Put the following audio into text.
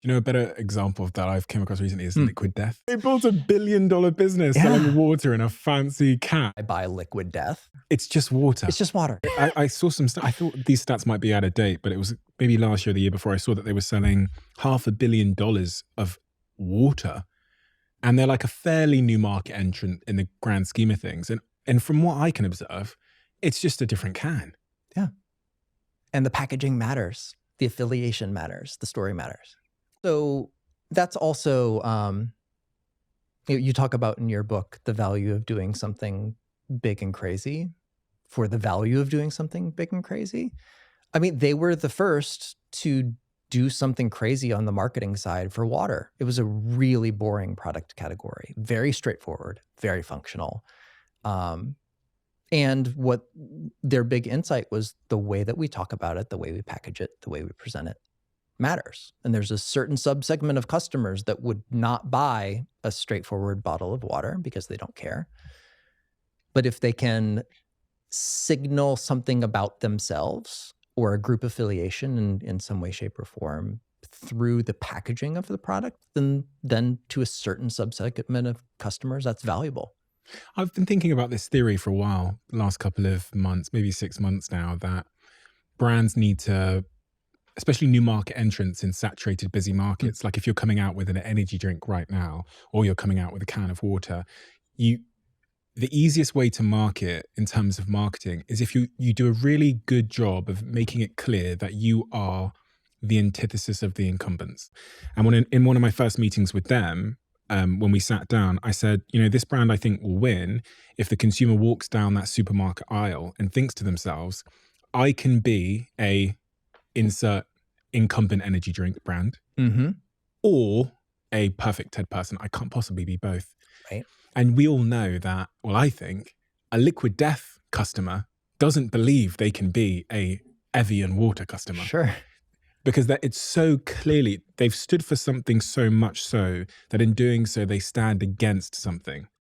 You know, a better example of that I've came across recently is Mm. Liquid Death. They built $1 billion business selling Yeah. water in a fancy can. I buy Liquid Death. It's just water. It's just water. I saw some I thought these stats might be out of date, but it was maybe last year or the year before I saw that they were selling $500 million of water. And they're like a fairly new market entrant in the grand scheme of things. And from what I can observe, it's just a different can. Yeah. And the packaging matters. The affiliation matters. The story matters. So that's also, you talk about in your book, the value of doing something big and crazy for the value of doing something big and crazy. I mean, they were the first to do something crazy on the marketing side for water. It was a really boring product category, very straightforward, very functional. And what their big insight was the way that we talk about it, the way we package it, the way we present it matters. And there's a certain subsegment of customers that would not buy a straightforward bottle of water because they don't care. But if they can signal something about themselves or a group affiliation in some way, shape, or form through the packaging of the product, then to a certain subsegment of customers, that's valuable. I've been thinking about this theory for a while, the last couple of months, maybe 6 months now, that brands need to, especially new market entrants in saturated, busy markets, like if you're coming out with an energy drink right now, or you're coming out with a can of water, the easiest way to market in terms of marketing is if you do a really good job of making it clear that you are the antithesis of the incumbents. And in one of my first meetings with them, when we sat down, I said, this brand I think will win if the consumer walks down that supermarket aisle and thinks to themselves, I can be a insert incumbent energy drink brand or a perfect TED person. I can't possibly be both. Right. And we all know that, well, I think a Liquid Death customer doesn't believe they can be a Evian water customer. Sure. Because it's so clearly, they've stood for something so much so that in doing so, they stand against something.